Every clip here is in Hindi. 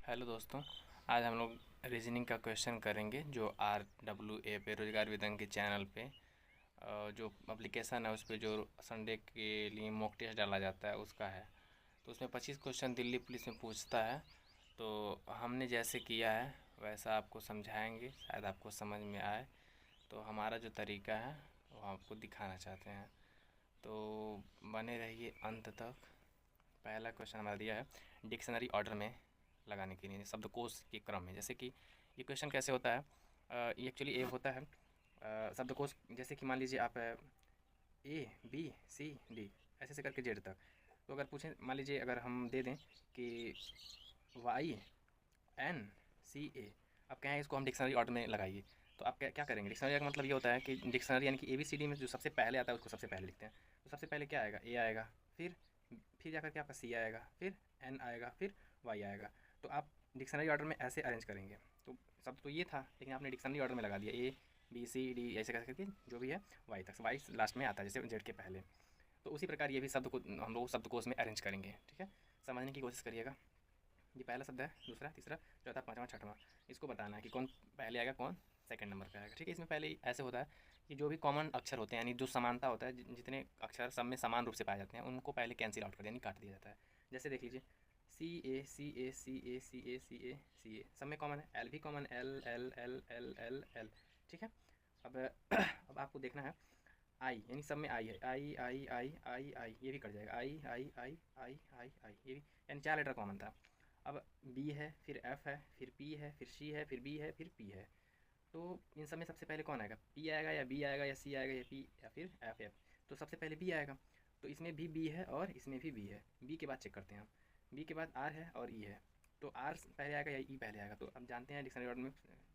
हेलो दोस्तों, आज हम लोग रीजनिंग का क्वेश्चन करेंगे जो RWA बेरोजगार विदंग के चैनल पे जो एप्लीकेशन है उस पर जो संडे के लिए मॉक टेस्ट डाला जाता है उसका है। तो उसमें 25 क्वेश्चन दिल्ली पुलिस में पूछता है। तो हमने जैसे किया है वैसा आपको समझाएंगे, शायद आपको समझ में आए। तो हमारा जो तरीका है वो आपको दिखाना चाहते हैं, तो बने रहिए अंत तक। पहला क्वेश्चन हमारा दिया है डिक्शनरी ऑर्डर में लगाने के लिए शब्दकोश के क्रम में। जैसे कि ये क्वेश्चन कैसे होता है, ये एक्चुअली ए होता है शब्दकोश। जैसे कि मान लीजिए आप ABCD ऐसे से करके जेड तक। तो अगर पूछें, मान लीजिए अगर हम दे दें कि YNCA, आप कहें इसको हम डिक्शनरी ऑर्डर में लगाइए, तो आप क्या करेंगे? डिक्शनरी का मतलब ये होता है कि डिक्शनरी यानी कि ABCD में जो सबसे पहले आता है उसको सबसे पहले लिखते हैं। तो सबसे पहले क्या आएगा? A आएगा, फिर जाकर के आपका C आएगा, फिर N आएगा, फिर Y आएगा। तो आप डिक्शनरी ऑर्डर में ऐसे अरेंज करेंगे। तो सब तो ये था, लेकिन आपने डिक्शनरी ऑर्डर में लगा दिया ABCD ऐसे करके जो भी है Y तक, Y लास्ट में आता है जैसे जेड के पहले। तो उसी प्रकार ये भी शब्द को हम लोग शब्दकोश में अरेंज करेंगे। ठीक है, समझने की कोशिश करिएगा। ये पहला शब्द है, दूसरा, तीसरा, चौथा, पाँचवा, छठवां। इसको बताना है कि कौन पहले आएगा, कौन सेकंड नंबर पे आएगा। ठीक है, इसमें पहले ऐसे होता है कि जो भी कॉमन अक्षर होते हैं यानी जो समानता होता है, जितने अक्षर सब में समान रूप से पाए जाते हैं उनको पहले कैंसिल आउट कर दिया, यानी काट दिया जाता है। जैसे देख लीजिए CA सब में कॉमन है, एल भी common, L L L L L L. ठीक है, अब अब आपको देखना है आई, यानी सब में आई है, आई आई आई आई आई, ये भी कट जाएगा, आई आई आई आई आई आई, ये भी, यानी 4 लेटर कॉमन था। अब बी है, फिर एफ है, फिर पी है, फिर सी है, फिर बी है, फिर पी है। तो इन सब में सबसे पहले कौन आएगा? पी आएगा या बी आएगा या सी आएगा या पी या फिर एफ? तो सबसे पहले बी आएगा। तो इसमें भी बी है और इसमें भी बी है। बी के बाद चेक करते हैं हम, बी के बाद आर है और ई है। तो आर पहले आएगा या ई पहले आएगा? तो अब जानते हैं डिक्शनरी ऑर्डर में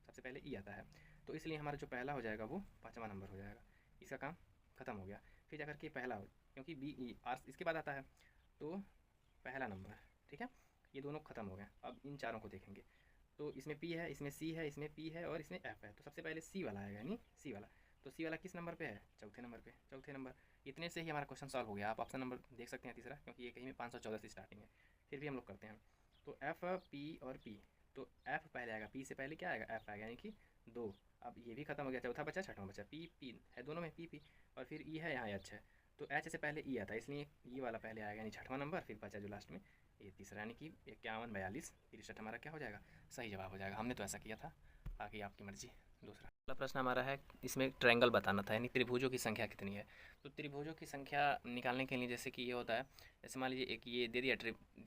सबसे पहले ई आता है। तो इसलिए हमारा जो पहला हो जाएगा वो 5वां नंबर हो जाएगा। इसका काम ख़त्म हो गया। फिर जाकर के पहला हो, क्योंकि बी ई आर इसके बाद आता है, तो पहला नंबर। ठीक है, ये दोनों ख़त्म हो गए। अब इन चारों को देखेंगे, तो इसमें पी है, इसमें सी है, इसमें पी है और इसमें एफ है। तो सबसे पहले सी वाला आएगा, यानी सी वाला। तो सी वाला किस नंबर पे है? चौथे नंबर पे। चौथे नंबर, इतने से ही हमारा क्वेश्चन सॉल्व हो गया। आप ऑप्शन नंबर देख सकते हैं तीसरा, क्योंकि ये कहीं में 514 से स्टार्टिंग है। फिर भी हम लोग करते हैं, तो एफ, पी और पी। तो एफ पहले आएगा, पी से पहले क्या आएगा? एफ आएगा, यानी कि 2। अब ये भी खत्म हो गया, चौथा बचा, छठवां बचा, पी पी है दोनों में, पी पी। और फिर ई है, यहाँ एच है। तो एच से पहले ई आता है, इसलिए ये वाला पहले आएगा, यानी छठवां नंबर। फिर बचा जो लास्ट में ये तीसरा, यानी कि 51, 42, 63 हमारा क्या हो जाएगा? सही जवाब हो जाएगा। हमने तो ऐसा किया था, बाकी आपकी मर्जी। दूसरा अगला प्रश्न हमारा है, इसमें ट्रायंगल बताना था, यानी त्रिभुजों की संख्या कितनी है। तो त्रिभुजों की संख्या निकालने के लिए जैसे कि ये होता है, जैसे मान लीजिए एक ये दे दिया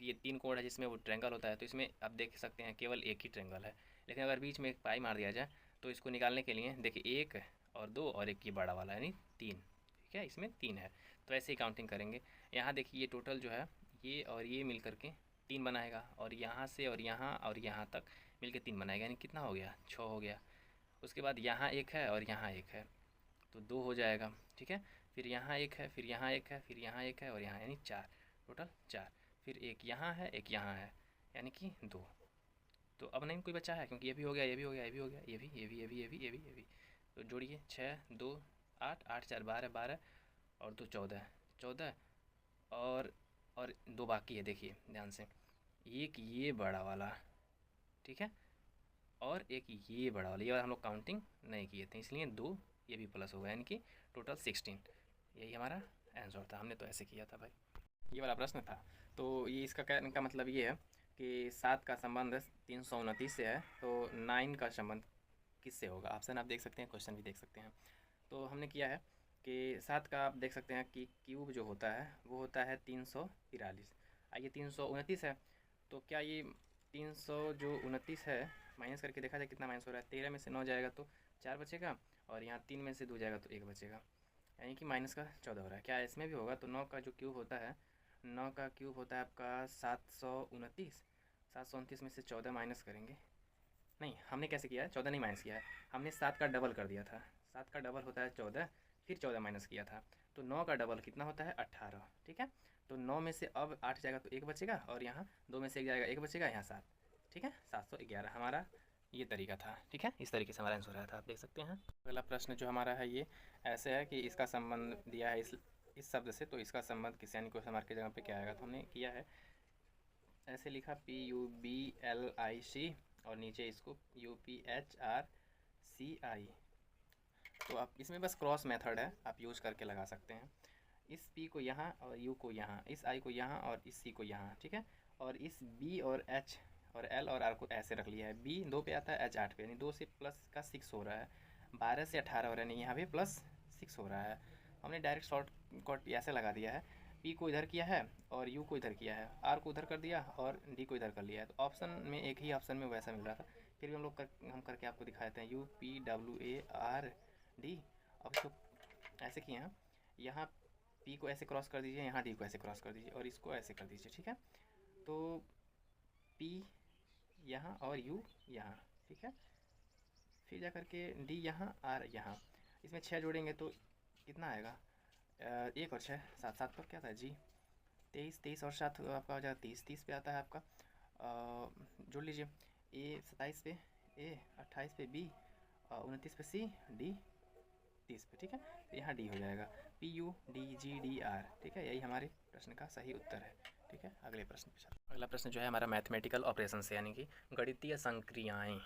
ये 3 कोण है जिसमें वो ट्रायंगल होता है। तो इसमें आप देख सकते हैं केवल एक ही ट्रायंगल है, लेकिन अगर बीच में एक पाई मार दिया जाए तो इसको निकालने के लिए देखिए 1 और 2 और एक ये बड़ा वाला यानी 3। ठीक है, इसमें 3 है। तो ऐसे ही काउंटिंग करेंगे। यहाँ देखिए ये टोटल जो है ये और ये मिल करके 3 बनाएगा, और यहाँ से और यहाँ तक मिलके 3 बनाएगा, यानी कितना हो गया? 6 हो गया। उसके बाद यहाँ एक है और यहाँ एक है, तो 2 हो जाएगा। ठीक है, फिर यहाँ एक है, फिर यहाँ एक है, फिर यहाँ एक है और यहाँ, यानी 4, टोटल 4। फिर एक यहाँ है, एक यहाँ है, यानी कि 2। तो अब नहीं कोई बचा है, क्योंकि ये भी हो गया, ये भी हो गया, ये भी हो गया, ये भी, ये भी, ये भी, ये भी, ये भी, ये भी। तो जोड़िए 6 2 8 8 4 12 12 और 2 14 14 और 2 बाकी है। देखिए ध्यान से, एक ये बड़ा वाला, ठीक है, और एक ये बड़ा वाला। ये वाला हम लोग काउंटिंग नहीं किए थे, इसलिए 2 ये भी प्लस होगा, यानी कि टोटल 16। यही हमारा आंसर था। हमने तो ऐसे किया था भाई, ये वाला प्रश्न था। तो ये इसका कहने का मतलब ये है कि 7 का संबंध 329 से है, तो 9 का संबंध किससे होगा? ऑप्शन आप देख सकते हैं, क्वेश्चन भी देख सकते हैं। तो हमने किया है कि 7 का आप देख सकते हैं कि क्यूब जो होता है वो होता है 343। आइए 329 है, तो क्या ये 300 जो 29 है माइनस करके देखा जाए कितना माइनस हो रहा है? 13 में से 9 जाएगा तो 4 बचेगा, और यहाँ 3 में से 2 जाएगा तो 1 बचेगा, यानी कि माइनस का 14 हो रहा है। क्या इसमें भी होगा? तो 9 का जो क्यूब होता है, 9 का क्यूब होता है आपका 729। 729 में से 14 माइनस करेंगे, नहीं हमने कैसे किया है, 14 नहीं माइनस किया है, हमने 7 का डबल कर दिया था। 7 का डबल होता है 14, फिर 14 माइनस किया था। तो 9 का डबल कितना होता है? 18। ठीक है, तो 9 में से अब 8 जाएगा तो 1 बचेगा, और यहाँ 2 में से 1 जाएगा 1 बचेगा, यहाँ 7। ठीक है, 711 हमारा ये तरीका था। ठीक है, इस तरीके से हमारा आंसर आया था, आप देख सकते हैं। अगला प्रश्न जो हमारा है ये ऐसे है कि इसका संबंध दिया है इस शब्द से, तो इसका संबंध किस, यानी क्वेश्चन मार्क की जगह पे क्या आएगा? तो हमने किया है ऐसे लिखा PUBLIC और नीचे इसको UPHRCI। तो आप इसमें बस क्रॉस मेथड है, आप यूज़ करके लगा सकते हैं। इस P को यहाँ और U को यहाँ, इस I को यहाँ और इस C को यहाँ, ठीक है। और इस B और H और L और R को ऐसे रख लिया है। B 2 पे आता है, H 8 पे, यानी 2 से प्लस का 6 हो रहा है, 12 से 18 हो रहा है, नहीं यहाँ पे प्लस 6 हो रहा है। हमने डायरेक्ट शॉर्ट कट ऐसे लगा दिया है, P को इधर किया है और U को इधर किया है, R को उधर कर दिया और D को इधर कर लिया है। तो ऑप्शन में एक ही ऑप्शन में वैसा मिल रहा था, फिर भी हम करके आपको दिखाते हैं। UPWARD। अब इसको ऐसे किए हैं, यहाँ P को ऐसे क्रॉस कर दीजिए, यहाँ D को ऐसे क्रॉस कर दीजिए और इसको ऐसे कर दीजिए, ठीक है। तो P यहाँ और U यहाँ, ठीक है। फिर जा करके D यहाँ, R यहाँ, इसमें 6 जोड़ेंगे तो कितना आएगा, 1 और 6 7, 7 पर क्या था जी, 23, 23 और 7 आपका हो जाएगा 30, 30 पे आता है आपका। जोड़ लीजिए, A 27 पे A, 28 पे B, 29 पे C, D 30 पे, ठीक है। तो यहाँ D हो जाएगा PUDGDR, ठीक है। यही हमारे प्रश्न का सही उत्तर है, ठीक है। अगले प्रश्न पे चलते हैं। अगला प्रश्न जो है हमारा मैथमेटिकल ऑपरेशन से, यानी कि गणितीय संक्रियाएं,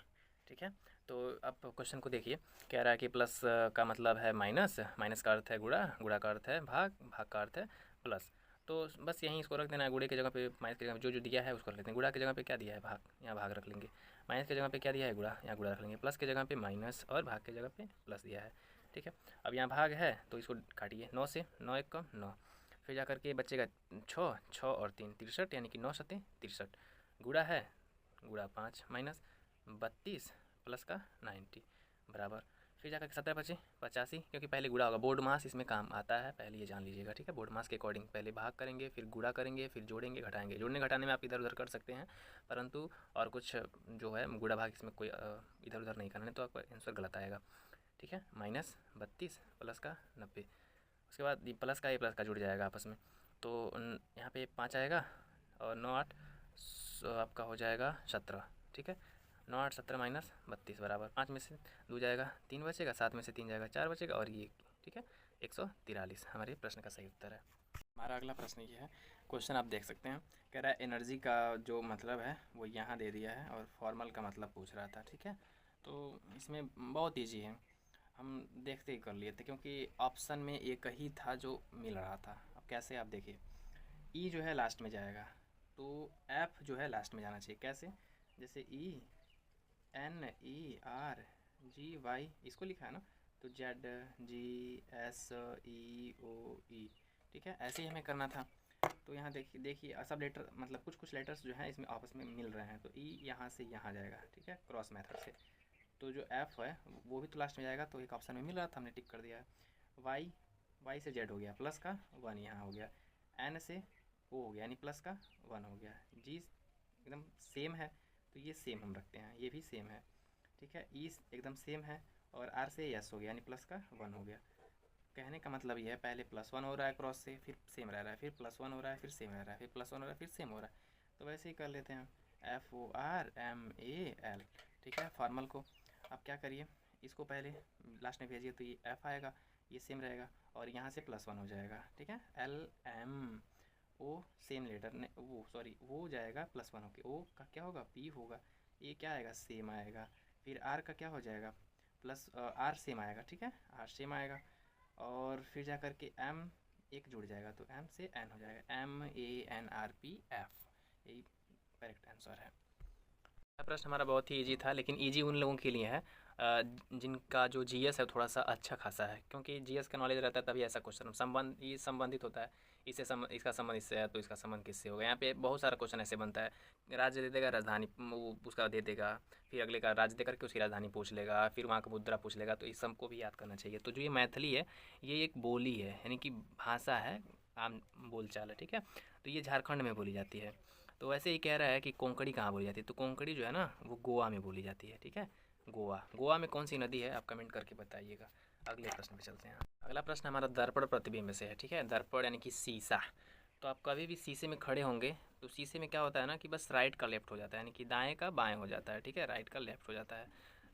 ठीक है। तो अब क्वेश्चन को देखिए, कह रहा है कि प्लस का मतलब है माइनस, माइनस का अर्थ है गुणा, गुणा का अर्थ है भाग, भाग का अर्थ है प्लस। तो बस यहीं इसको रख देना है, गुणे की जगह पे माइनस की जगह पे जो जो दिया है उसको रख लेते हैं। गुणा की जगह पे क्या दिया है, भाग, यहाँ भाग रख लेंगे। माइनस की जगह पे क्या दिया है, गुणा, यहाँ गुणा रख लेंगे। प्लस की जगह पे माइनस और भाग की जगह पे प्लस दिया है, ठीक है। अब यहाँ भाग है तो इसको काटिए, 9 से 9 1 कम 9, फिर जा करके बचेगा 6, 6 और 3 63, यानी कि 9 7 63। गुणा है, गुणा 5 माइनस 32 प्लस का 90 बराबर, फिर जाकर 17 बचे 85, क्योंकि पहले गुणा होगा, बोर्ड मास इसमें काम आता है, पहले ये जान लीजिएगा, ठीक है। बोर्ड मास के अकॉर्डिंग पहले भाग करेंगे, फिर गुणा करेंगे, फिर जोड़ेंगे घटाएंगे। जोड़ने घटाने में आप इधर उधर कर सकते हैं, परंतु और कुछ जो है गुणा भाग इसमें कोई इधर उधर नहीं करना है, तो आपका आंसर गलत आएगा, ठीक है। माइनस 32 प्लस का 90, उसके बाद ये प्लस का ये प्लस का जुड़ जाएगा आपस में, तो यहाँ पे 5 आएगा और 9 8 आपका हो जाएगा 17, ठीक है। 9 8 17 माइनस 32 बराबर 5 में से 2 जाएगा 3 बचेगा, 7 में से 3 जाएगा 4 बचेगा और ये, ठीक है, 143 हमारे प्रश्न का सही उत्तर है। हमारा अगला प्रश्न ये है, क्वेश्चन आप देख सकते हैं, कह रहा है एनर्जी का जो मतलब है वो यहाँ दे दिया है और फॉर्मल का मतलब पूछ रहा था, ठीक है। तो इसमें बहुत ईजी है, हम देखते ही कर लिए थे, क्योंकि ऑप्शन में एक ही था जो मिल रहा था। अब कैसे, आप देखिए, ई जो है लास्ट में जाएगा, तो एफ जो है लास्ट में जाना चाहिए। कैसे, जैसे E N E R G Y इसको लिखा है ना, तो जेड जी एस ई ओ ई, ठीक है, ऐसे ही हमें करना था। तो यहाँ देखिए, देखिए सब लेटर मतलब कुछ कुछ लेटर्स जो हैं इसमें आपस में मिल रहे हैं, तो ई यहाँ से यहाँ जाएगा, ठीक है, क्रॉस मेथड से। तो जो एफ है वो भी तो लास्ट में जाएगा, तो एक ऑप्शन में मिल रहा था, हमने टिक कर दिया है। वाई, वाई से जेड हो गया, प्लस का 1 यहाँ हो गया। एन से ओ हो गया, यानी प्लस का 1 हो गया। जी एकदम सेम है, तो ये सेम हम रखते हैं, ये भी सेम है, ठीक है। ई एकदम सेम है और आर से एस हो गया, यानी प्लस का 1 हो गया। कहने का मतलब ये है, पहले +1 हो रहा है क्रॉस से, फिर सेम रह रहा है, फिर +1 हो रहा है, फिर सेम रह रहा है, फिर +1 हो रहा है, फिर सेम हो रहा है। तो वैसे ही कर लेते हैं, FORMAL, ठीक है, फॉर्मल को। अब क्या करिए, इसको पहले लास्ट में भेजिए, तो ये F आएगा, ये सेम रहेगा और यहाँ से +1 हो जाएगा, ठीक है। LMO सेम लेटर ने वो सॉरी वो जाएगा +1 होके, O का क्या होगा, P होगा, ये क्या आएगा, सेम आएगा। फिर R का क्या हो जाएगा, R सेम आएगा, ठीक है, R सेम आएगा। और फिर जा कर के M एक जुड़ जाएगा, तो M से N हो जाएगा, MANRPF, यही करेक्ट आंसर है। प्रश्न हमारा बहुत ही इजी था, लेकिन इजी उन लोगों के लिए है जिनका जो जीएस है थोड़ा सा अच्छा खासा है, क्योंकि जीएस का नॉलेज रहता है तभी ऐसा क्वेश्चन संबंधित होता है। इसका संबंध इससे है तो इसका संबंध किससे होगा। यहाँ पे बहुत सारा क्वेश्चन ऐसे बनता है, राज्य दे देगा, राजधानी वो उसका दे देगा, फिर अगले का राज्य दे करके उसकी राजधानी पूछ लेगा, फिर वहाँ का मुद्रा पूछ लेगा, तो इस सबको भी याद करना चाहिए। तो जो ये मैथिली है ये एक बोली है, यानी कि भाषा है, आम बोलचाल है, ठीक है। तो ये झारखंड में बोली जाती है। तो वैसे ही कह रहा है कि कोंकणी कहाँ बोली जाती है, तो कोंकणी जो है ना वो गोवा में बोली जाती है, ठीक है। गोवा में कौन सी नदी है, आप कमेंट करके बताइएगा। अगले प्रश्न पे चलते हैं। अगला प्रश्न हमारा दर्पण प्रतिबिंब से है, ठीक है। दर्पण यानी कि शीशा। तो आप कभी भी शीशे में खड़े होंगे तो शीशे में क्या होता है ना कि बस राइट का लेफ्ट हो जाता है, यानी कि दाएँ का बाएँ हो जाता है, ठीक है, राइट का लेफ्ट हो जाता है।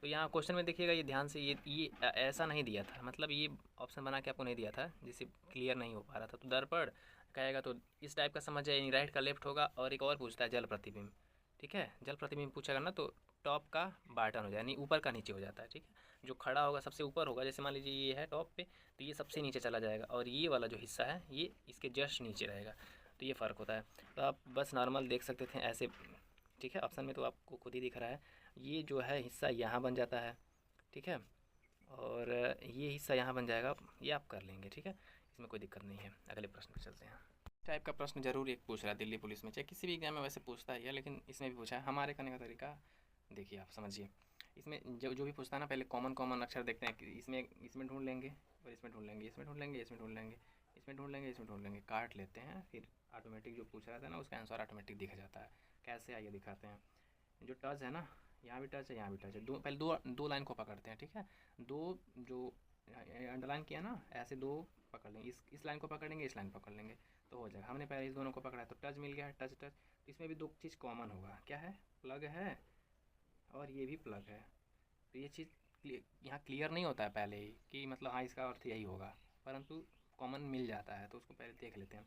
तो यहाँ क्वेश्चन में देखिएगा, ये ध्यान से, ये ऐसा नहीं दिया था, मतलब ये ऑप्शन बना के आपको नहीं दिया था, जिससे क्लियर नहीं हो पा रहा था। तो दर्पण कहेगा तो इस टाइप का समझ जाए, राइट का लेफ्ट होगा। और एक और पूछता है जल प्रतिबिंब, ठीक है, जल प्रतिबिंब पूछेगा ना तो टॉप का बॉटम हो जाए, यानी ऊपर का नीचे हो जाता है, ठीक है। जो खड़ा होगा सबसे ऊपर होगा, जैसे मान लीजिए ये है टॉप पे, तो ये सबसे नीचे चला जाएगा, और ये वाला जो हिस्सा है ये इसके जस्ट नीचे रहेगा। तो ये फ़र्क होता है। तो आप बस नॉर्मल देख सकते थे ऐसे, ठीक है। ऑप्शन में तो आपको खुद ही दिख रहा है, ये जो है हिस्सा यहाँ बन जाता है, ठीक है, और ये हिस्सा यहाँ बन जाएगा, ये आप कर लेंगे, ठीक है, इसमें कोई दिक्कत नहीं है। अगले प्रश्न पर चलते हैं। टाइप का प्रश्न जरूर एक पूछ रहा है दिल्ली पुलिस में, चाहे किसी भी एग्जाम में वैसे पूछता ही है, लेकिन इसमें भी पूछा है। हमारे करने का तरीका देखिए, आप समझिए। इसमें जो भी पूछता है ना, पहले कॉमन अक्षर देखते हैं कि इसमें ढूंढ लेंगे, और इसमें ढूंढ लेंगे, इसमें ढूंढ लेंगे, इसमें ढूंढ लेंगे, इसमें ढूंढ लेंगे, इसमें ढूंढ लेंगे, काट लेते हैं, फिर ऑटोमेटिक जो पूछ रहा था ना उसका आंसर ऑटोमेटिक दिख जाता है। कैसे, आइए दिखाते हैं। जो टच है ना, यहाँ भी टच है, यहाँ भी टच है, पहले दो लाइन को पकड़ते हैं, ठीक है। दो जो अंडरलाइन किया ना, ऐसे दो पकड़ लेंगे, इस लाइन को पकड़ेंगे, इस लाइन पकड़ लेंगे, तो हो जाएगा। हमने पहले इस दोनों को पकड़ा है तो टच मिल गया है, टच टच। तो इसमें भी दो चीज़ कॉमन होगा, क्या है, प्लग है, और ये भी प्लग है। तो ये चीज़ यहाँ क्लियर नहीं होता है पहले ही कि मतलब हाँ इसका अर्थ यही होगा, परंतु कॉमन मिल जाता है, तो उसको पहले देख लेते हैं।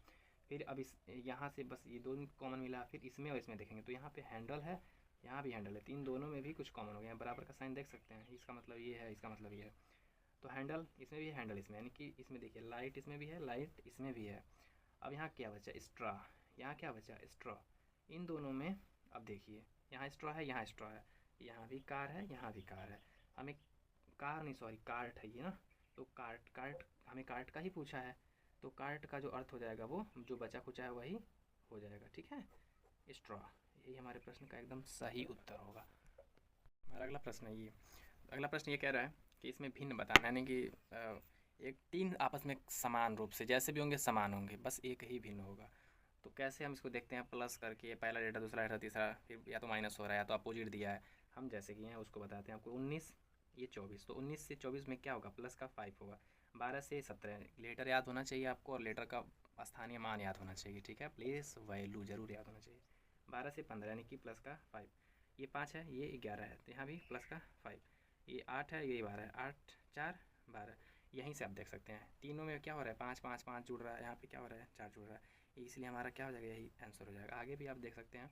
फिर अब इस यहाँ से बस ये दोनों कॉमन मिला, फिर इसमें और इसमें देखेंगे तो यहाँ पे हैंडल है, यहाँ भी हैंडल है, तो इन दोनों में भी कुछ कॉमन हो गया है। बराबर का साइन देख सकते हैं, इसका मतलब ये है, इसका मतलब ये है। तो हैंडल इसमें भी है, हैंडल इसमें, यानी कि इसमें देखिए लाइट इसमें भी है, लाइट इसमें भी है। अब यहाँ क्या बचा, स्ट्रॉ, यहाँ क्या बचा, स्ट्रॉ। इन दोनों में अब देखिए, यहाँ स्ट्रॉ है, यहाँ स्ट्रॉ है, यहाँ भी कार है, यहाँ भी कार है। हमें कार नहीं, सॉरी कार्ट है ये ना, तो कार्ट हमें कार्ट का ही पूछा है, तो कार्ट का जो अर्थ हो जाएगा वो जो बचा कुचा है वही हो जाएगा, ठीक है, स्ट्रॉ। यही हमारे प्रश्न का एकदम सही उत्तर होगा। हमारा अगला प्रश्न है ये। अगला प्रश्न ये कह रहा है कि इसमें भिन्न बताना, यानी कि एक तीन आपस में समान रूप से जैसे भी होंगे समान होंगे, बस एक ही भिन्न होगा। तो कैसे हम इसको देखते हैं, प्लस करके पहला डेटा दूसरा डेटा तीसरा, फिर या तो माइनस हो रहा है या तो अपोजिट दिया है, हम जैसे कि हैं उसको बताते हैं आपको। 19 ये 24, तो 19 से 24 में क्या होगा, प्लस का 5 होगा। 12 से 17, लेटर याद होना चाहिए आपको, और लेटर का स्थानीय मान याद होना चाहिए, ठीक है, प्लेस वैल्यू जरूर याद होना चाहिए। 12 से 15 यानी कि प्लस का 5, ये 5 है, ये 11 है, तो यहाँ भी प्लस का 5, ये 8 है, ये 12 है, 8 4 12। यहीं से आप देख सकते हैं तीनों में क्या हो रहा है, 5 5 5 जुड़ रहा है, यहाँ पे क्या हो रहा है, 4 जुड़ रहा है, इसलिए हमारा क्या हो जाएगा, यही आंसर हो जाएगा। आगे भी आप देख सकते हैं,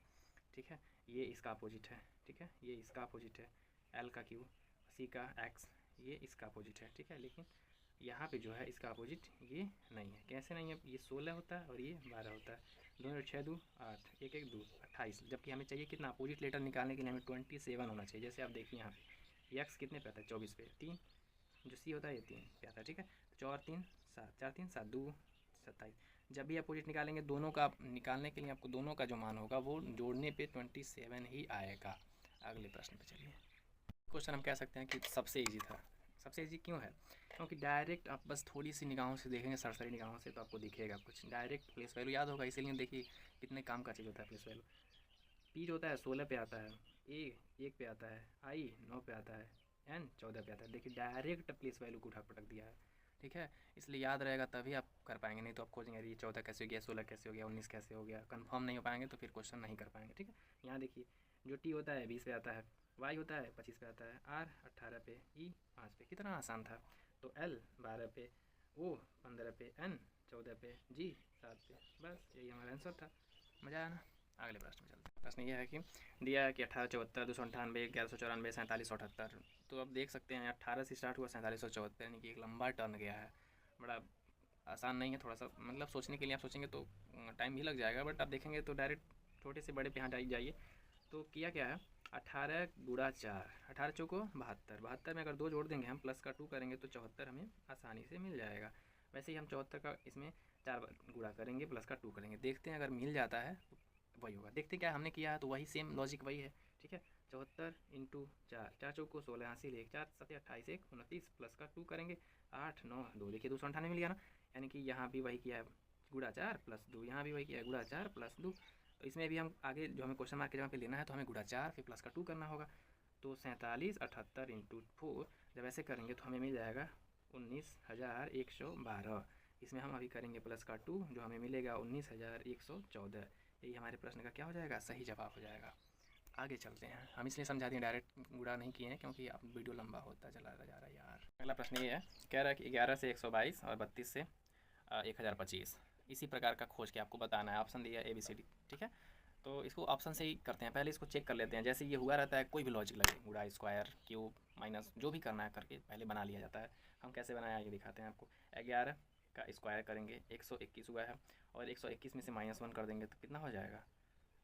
ठीक है, ये इसका अपोजिट है, ठीक है, ये इसका अपोजिट है, एल का क्यू, सी का एक्स, ये इसका अपोजिट है, ठीक है। लेकिन यहाँ पे जो है इसका अपोजिट ये नहीं है। कैसे नहीं है, ये 16 होता है और ये 12 होता है, दोनों 6 2 8, 1 1 2 28, जबकि हमें चाहिए कितना, अपोजिट लेटर निकालने के लिए हमें 27 होना चाहिए। जैसे आप देखिए यहाँ पे एक्स कितने पे आता है, 24 पे, 3, जो सी होता है ये 3 पे आता है, ठीक है। 4 3 7, 4 3 7 2 27। जब भी अपोजिट निकालेंगे दोनों का, निकालने के लिए आपको दोनों का जो मान होगा वो जोड़ने पे 27 ही आएगा। अगले प्रश्न पे चलिए। क्वेश्चन हम कह सकते हैं कि सबसे ईजी था। सबसे ईजी क्यों है, क्योंकि डायरेक्ट आप बस थोड़ी सी निगाहों से देखेंगे, सरसरी निगाहों से, तो आपको दिखेगा कुछ, डायरेक्ट प्लेस वैल्यू याद होगा। इसीलिए देखिए कितने काम का चीज़ होता है प्लेस वैल्यू। पी जो होता है 16 पे आता है, ए 1 पे आता है, आई 9 पे आता है, एन 14 पे आता है। देखिए डायरेक्ट प्लेस वैल्यू को उठा पटक दिया है, ठीक है, इसलिए याद रहेगा तभी आप कर पाएंगे, नहीं तो आप खोजेंगे ये 14 कैसे हो गया, 16 कैसे हो गया, 19 कैसे हो गया, कंफर्म नहीं हो पाएंगे तो फिर क्वेश्चन नहीं कर पाएंगे, ठीक है। यहाँ देखिए जो टी होता है 20 पे आता है, वाई होता है 25 पे आता है, आर 18 पे, ई 5 पे, कितना आसान था। तो एल 12 पे, ओ 15 पे, एन 14 पे, जी 7 पे, बस यही हमारा आंसर था। मज़ा आया ना। अगले प्रश्न में चलते हैं। प्रश्न ये है कि दिया है कि 1874 298 1194 4778। तो अब देख सकते हैं 18 से स्टार्ट हुआ 4774, यानी कि एक लंबा टर्न गया है। बड़ा आसान नहीं है, थोड़ा सा मतलब सोचने के लिए आप सोचेंगे तो टाइम भी लग जाएगा, बट आप देखेंगे तो डायरेक्ट छोटे से बड़े पे यहाँ जाइए। तो किया क्या है, 18 गुणा 4, 18 चौको 72, 72 में अगर 2 जोड़ देंगे हम, प्लस का 2 करेंगे तो 74 हमें आसानी से मिल जाएगा। वैसे ही हम 74 का इसमें 4 गुणा करेंगे, प्लस का 2 करेंगे, देखते हैं अगर मिल जाता है वही होगा। देखते क्या हमने किया है, तो वही सेम लॉजिक वही है, ठीक है। 74 इंटू 4, 4 चौको 16, हासिल 1, 4 7 28 1 29, प्लस का 2 करेंगे 8 9 2, देखिए 298 मिल गया ना। यानी कि यहाँ भी वही किया है, गुणा 4 प्लस 2, यहाँ भी वही किया है, गुणा 4 प्लस 2। तो इसमें भी हम आगे जो हमें क्वेश्चन मार्क के जगह पे लेना है तो हमें गुणा 4 फिर प्लस का 2 करना होगा। तो 47 78 इंटू 4 जब ऐसे करेंगे तो हमें मिल जाएगा 19,112। इसमें हम अभी करेंगे प्लस का 2, जो हमें मिलेगा 19,114। यही हमारे प्रश्न का क्या हो जाएगा, सही जवाब हो जाएगा। आगे चलते हैं, हम इसलिए समझा दिए, डायरेक्ट गुणा नहीं किए हैं क्योंकि अब वीडियो लंबा होता चला जा रहा है यार। अगला प्रश्न ये है, कह रहा है कि 11 से 122 और 32 से 1025, इसी प्रकार का खोज के आपको बताना है। ऑप्शन दिया ABCD, ठीक है। तो इसको ऑप्शन से ही करते हैं, पहले इसको चेक कर लेते हैं। जैसे ये हुआ रहता है, कोई भी लॉजिक लगे, गुणा, स्क्वायर, क्यूब, माइनस, जो भी करना है करके पहले बना लिया जाता है। हम कैसे बनाया ये दिखाते हैं आपको। 11 का स्क्वायर करेंगे, 121 हुआ है, और 121 में से -1 कर देंगे तो कितना हो जाएगा,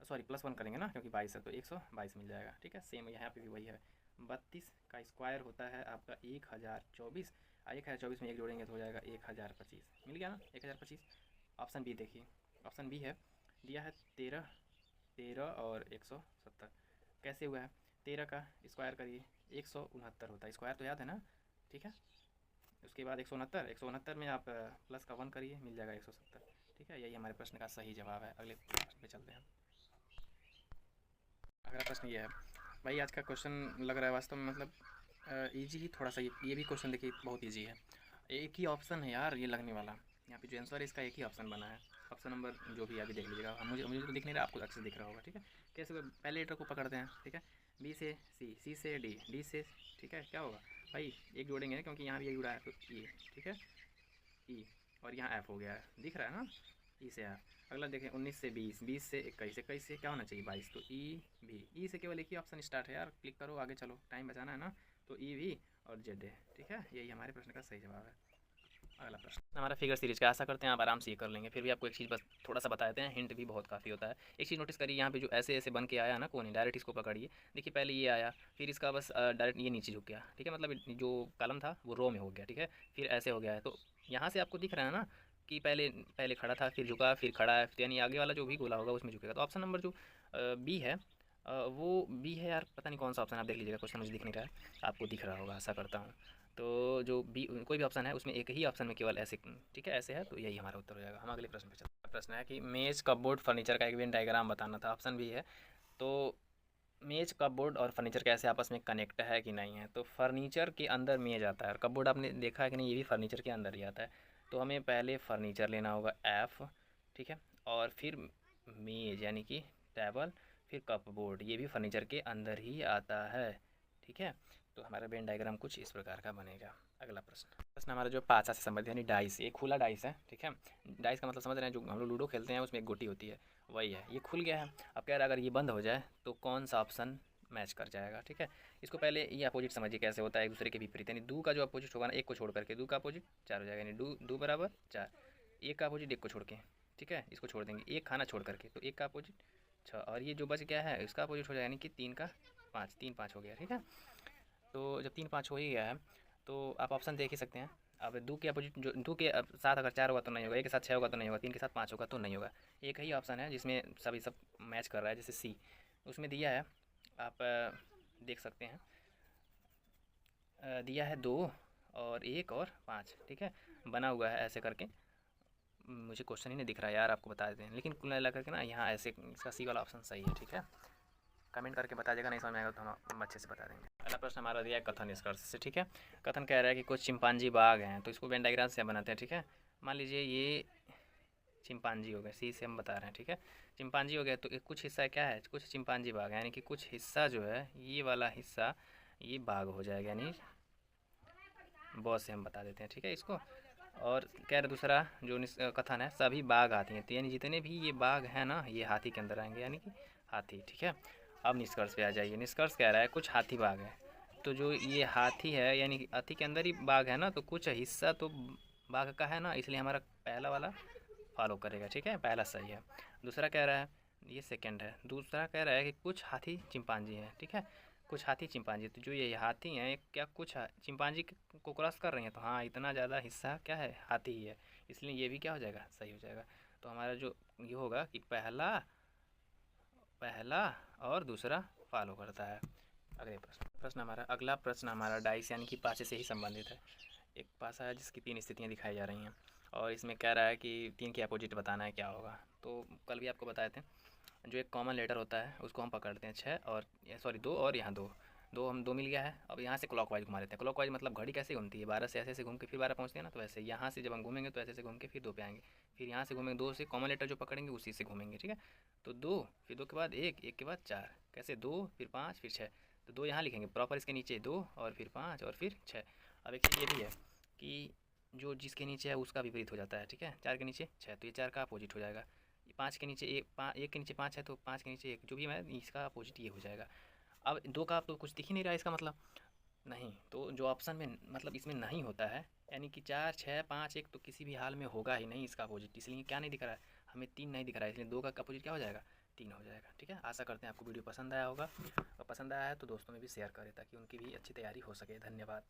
सॉरी +1 करेंगे ना, क्योंकि 22 है तो 122 मिल जाएगा, ठीक है। सेम यहाँ पे भी वही है। 32 का स्क्वायर होता है आपका 1024, 1024 में 1 जोड़ेंगे तो हो जाएगा 1025, मिल गया ना 1025। ऑप्शन बी देखिए, ऑप्शन बी है, दिया है 13 और 170। कैसे हुआ है, 13 का स्क्वायर करिए 169 होता है, स्क्वायर तो याद है ना, ठीक है। उसके बाद 169 में आप प्लस का 1 करिए, मिल जाएगा 170, ठीक है। यही हमारे प्रश्न का सही जवाब है। अगले प्रश्न पे चलते हैं। अगला प्रश्न ये है भाई, आज का क्वेश्चन लग रहा है वास्तव में मतलब इजी ही थोड़ा सा। ये भी क्वेश्चन देखिए बहुत इजी है, एक ही ऑप्शन है यार ये लगने वाला। यहाँ पे जो आंसर है इसका एक ही ऑप्शन बना है, ऑप्शन नंबर जो भी अभी देख लीजिएगा। मुझे मुझे तो दिख नहीं रहा, आपको अच्छे से दिख रहा होगा, ठीक है। कैसे हुआ? पहले लेटर को पकड़ते हैं, ठीक है। बी से सी, सी से डी, डी से, ठीक है। क्या होगा भाई, एक जोड़ेंगे क्योंकि यहाँ भी एक जुड़ा है तो ई, ठीक है, ई, और यहाँ एफ हो गया है, दिख रहा है ना, ई से एफ। अगला देखें 19 से 20, 20 से 21, 21 से क्या होना चाहिए 22, तो ई भी। ई से केवल एक ही ऑप्शन स्टार्ट है यार, क्लिक करो आगे चलो, टाइम बचाना है ना, तो ई भी और जेड है, ठीक है। यही हमारे प्रश्न का सही जवाब है। अगला प्रश्न हमारा फिगर सीरीज का, आशा करते हैं आप आराम से ये कर लेंगे। फिर भी आपको एक चीज़ बस थोड़ा सा बता देते हैं, हिंट भी बहुत काफ़ी होता है। एक चीज़ नोटिस करिए, यहाँ पे जो ऐसे ऐसे बन के आया ना कोने, डायरेक्ट इसको पकड़िए। देखिए पहले ये आया, फिर इसका बस डायरेक्ट ये नीचे झुक गया, ठीक है। मतलब जो कॉलम था वो रो में हो गया, ठीक है। फिर ऐसे हो गया है, तो यहाँ से आपको दिख रहा है ना कि पहले पहले खड़ा था, फिर झुका, फिर खड़ा है, यानी आगे वाला जो भी गोला होगा उसमें झुकेगा। तो ऑप्शन नंबर जो बी है, वो बी है यार, पता नहीं कौन सा ऑप्शन, आप देख लीजिएगा, क्वेश्चन मुझे दिख नहीं रहा है, आपको दिख रहा होगा आशा करता हूँ। तो जो बी कोई भी ऑप्शन है उसमें एक ही ऑप्शन में केवल ऐसे, ठीक है, ऐसे है, तो यही हमारा उत्तर हो जाएगा। हम अगले प्रश्न पे चलते हैं। प्रश्न है कि मेज, कपबोर्ड, फर्नीचर का एक वेन डायग्राम बताना था, ऑप्शन भी है। तो मेज, कपबोर्ड और फर्नीचर कैसे आपस में कनेक्ट है कि नहीं है, तो फर्नीचर के अंदर मेज आता है, और कपबोर्ड आपने देखा है कि नहीं, ये भी फर्नीचर के अंदर ही आता है। तो हमें पहले फर्नीचर लेना होगा एफ, ठीक है, और फिर मेज यानी कि टेबल, फिर कपबोर्ड, ये भी फर्नीचर के अंदर ही आता है, ठीक है। तो हमारा वेन डायग्राम कुछ इस प्रकार का बनेगा। अगला प्रश्न हमारा जो पाँचा से संबंधित यानी डाइस, ये खुला डाइस है, ठीक है। डाइस का मतलब समझ रहे हैं, जो हम लोग लूडो खेलते हैं उसमें एक गोटी होती है, वही है। ये खुल गया है, अब कह रहा है अगर ये बंद हो जाए तो कौन सा ऑप्शन मैच कर जाएगा, ठीक है। इसको पहले ये अपोजिट समझिए कैसे होता है, एक दूसरे के विपरीत, यानी दो का जो अपोजिट होगा ना, एक को छोड़ करके, दो का अपोजिट 4 हो जाएगा, यानी दो, दो बराबर 4। एक का अपोजिट एक को छोड़ के, ठीक है, इसको छोड़ देंगे, एक खाना छोड़ करके, तो एक का अपोजिट 6, और ये जो बच गया है इसका अपोजिट हो जाएगा, यानी कि 3 का 5, 3 5 हो गया, ठीक है। तो जब 3 5 हो ही गया है तो आप ऑप्शन देख ही सकते हैं। अब दो के अपोजिट, जो दो के साथ अगर 4 होगा तो नहीं होगा, एक के साथ 6 होगा तो नहीं होगा, 3 के साथ 5 होगा तो नहीं होगा। एक ही ऑप्शन है जिसमें सभी सब मैच कर रहा है, जैसे सी, उसमें दिया है, आप देख सकते हैं, दिया है 2 और 1 और 5, ठीक है, बना हुआ है ऐसे करके। मुझे क्वेश्चन ही नहीं दिख रहा है यार, आपको बता देते हैं, लेकिन कुल मिला करके ना यहाँ ऐसे, इसका सी वाला ऑप्शन सही है, ठीक है। कमेंट करके बता देगा, नहीं समझ में आएगा तो हम अच्छे से बता देंगे। अगला प्रश्न हमारा दिया है कथन निष्कर्ष से, ठीक है। कथन कह रहा है कि कुछ चिंपांजी बाघ हैं, तो इसको वेन डायग्राम से बनाते हैं, ठीक है। मान लीजिए ये चिंपांजी हो गए, सी से हम बता रहे हैं, ठीक है। चिंपांजी हो गया, तो एक कुछ हिस्सा क्या है, कुछ चिंपांजी बाघ है, यानी कि कुछ हिस्सा जो है, ये वाला हिस्सा ये बाघ हो जाएगा, यानी बॉस से हम बता देते हैं, ठीक है इसको। और कह रहे दूसरा जो कथन है, सभी बाघ हाथी हैं, तो यानी जितने भी ये बाघ हैं ना, ये हाथी के अंदर आएंगे, यानी कि हाथी, ठीक है। अब निष्कर्ष पे आ जाइए। निष्कर्ष कह रहा है कुछ हाथी बाघ है, तो जो ये हाथी है यानी कि हाथी के अंदर ही बाघ है ना, तो कुछ हिस्सा तो बाघ का है ना, इसलिए हमारा पहला वाला फॉलो करेगा, ठीक है, पहला सही है। दूसरा कह रहा है, ये सेकंड है। दूसरा कह रहा है कि कुछ हाथी चिंपांजी हैं, ठीक है, कुछ हाथी चिंपांजी, तो जो ये हाथी हैं क्या कुछ चिंपांजी को क्रॉस कर रही हैं, तो हाँ इतना ज़्यादा हिस्सा क्या है, हाथी ही है, इसलिए ये भी क्या हो जाएगा, सही हो जाएगा। तो हमारा जो ये होगा कि पहला और दूसरा फॉलो करता है। अगला प्रश्न हमारा डाइस यानी कि पाँचे से ही संबंधित है। एक पासा है जिसकी 3 स्थितियाँ दिखाई जा रही हैं, और इसमें कह रहा है कि 3 के अपोजिट बताना है क्या होगा। तो कल भी आपको बताए थे, जो एक कॉमन लेटर होता है उसको हम पकड़ते हैं 6 और सॉरी 2, और यहाँ 2 2 मिल गया है। अब यहाँ से क्लॉकवाइज घुमा लेते हैं। क्लॉकवाइज मतलब घड़ी कैसे घूमती है, 12 से ऐसे घूम के फिर 12 पहुँचते हैं ना, तो ऐसे यहाँ से जब हम घूमेंगे तो ऐसे घूम के फिर 2 पे आएंगे, फिर यहाँ से घूमेंगे 2 से, कॉमन लेटर जो पकड़ेंगे उसी से घूमेंगे, ठीक है। तो 2, फिर 2 के बाद 1, 1 के बाद 4, कैसे 2 फिर 5 फिर 6, तो 2 यहाँ लिखेंगे प्रॉपर, इसके नीचे 2 और फिर 5 और फिर 6। अब एक चीज़ ये भी है कि जो जिसके नीचे है उसका विपरीत हो जाता है, ठीक है। 4 के नीचे 6 तो ये 4 का अपोजिट हो जाएगा। 5 के नीचे 1 के नीचे 5 है तो 5 के नीचे 1 जो भी है इसका अपोजिट ये हो जाएगा। अब 2 का तो कुछ दिख ही नहीं रहा है, इसका मतलब नहीं, तो जो ऑप्शन में मतलब इसमें नहीं होता है, यानी कि 4 6 5 1 तो किसी भी हाल में होगा ही नहीं इसका अपोजिट। इसलिए क्या नहीं दिख रहा है हमें, 3 नहीं दिख रहा है, इसलिए 2 का अपोजिट क्या हो जाएगा, 3 हो जाएगा, ठीक है। आशा करते हैं आपको वीडियो पसंद आया होगा, और पसंद आया है तो दोस्तों में भी शेयर करें ताकि उनकी भी अच्छी तैयारी हो सके। धन्यवाद।